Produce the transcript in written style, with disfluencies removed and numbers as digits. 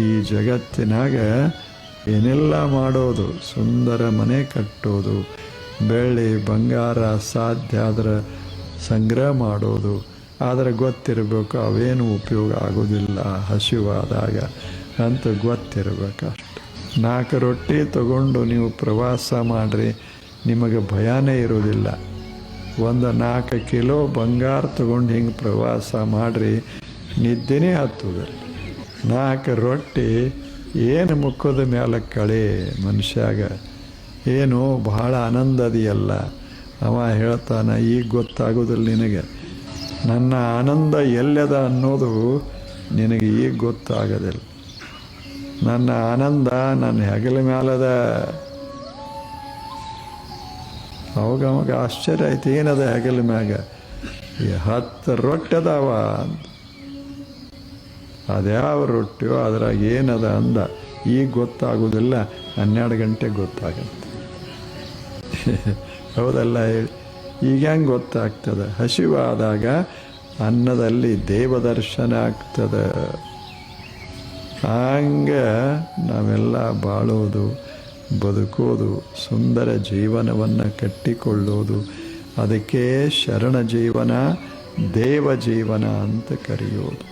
ಈ ಜಗತ್ತಿನಾಗ ಏನೆಲ್ಲ ಮಾಡೋದು, ಸುಂದರ ಮನೆ ಕಟ್ಟೋದು, ಬೆಳ್ಳಿ ಬಂಗಾರ ಸಾಧ್ಯ ಆದ್ರೆ ಸಂಗ್ರಹ ಮಾಡೋದು, ಆದರೆ ಗೊತ್ತಿರಬೇಕು ಅವೇನು ಉಪಯೋಗ ಆಗೋದಿಲ್ಲ ಹಸಿವಾದಾಗ ಅಂತ ಗೊತ್ತಿರಬೇಕಷ್ಟೆ. 4 ರೊಟ್ಟಿ ತಗೊಂಡು ನೀವು ಪ್ರವಾಸ ಮಾಡಿರಿ, ನಿಮಗೆ ಭಯನೇ ಇರೋದಿಲ್ಲ. 4 ಕಿಲೋ ಬಂಗಾರ ತಗೊಂಡು ಹಿಂಗೆ ಪ್ರವಾಸ ಮಾಡಿರಿ, ನಿದ್ದೆನೇ ಹತ್ತುದಿಲ್ಲ. 4 ರೊಟ್ಟಿ ಏನು ಮುಖದ ಮೇಲೆ ಕಳೆ ಮನುಷ್ಯಾಗ, ಏನು ಬಹಳ ಆನಂದದಿಯಲ್ಲ. ಅವ ಹೇಳ್ತಾನೆ, ಈಗ ಗೊತ್ತಾಗೋದಿಲ್ಲ ನಿನಗೆ, ನನ್ನ ಆನಂದ ಎಲ್ಲದ ಅನ್ನೋದು ನಿನಗೆ ಈಗ ಗೊತ್ತಾಗೋದಿಲ್ಲ. ನನ್ನ ಆನಂದ ನನ್ನ ಹೆಗಲ ಮ್ಯಾಲದ. ಅವಾಗ ಆಶ್ಚರ್ಯ ಆಯ್ತು, ಏನದ ಹೆಗಲ ಮ್ಯಾಗ? 10 ರೊಟ್ಟಿ ಅದಾವ. ಅದ್ಯಾವ ರೊಟ್ಟಿಯೋ ಅದ್ರಾಗ ಏನದ ಅಂದ. ಈಗ ಗೊತ್ತಾಗೋದಿಲ್ಲ, 12 ಗಂಟೆ ಗೊತ್ತಾಗತ್ತೆ. ಹೌದಲ್ಲ ಹೇಳಿ? ಈಗ ಹೆಂಗೆ ಗೊತ್ತಾಗ್ತದೆ? ಹಸಿವಾದಾಗ ಅನ್ನದಲ್ಲಿ ದೇವದರ್ಶನ ಆಗ್ತದೆ. ಹಂಗೆ ನಾವೆಲ್ಲ ಬಾಳೋದು, ಬದುಕೋದು, ಸುಂದರ ಜೀವನವನ್ನು ಕಟ್ಟಿಕೊಳ್ಳೋದು, ಅದಕ್ಕೆ ಶರಣ ಜೀವನ, ದೇವ ಜೀವನ ಅಂತ ಕರೆಯೋದು.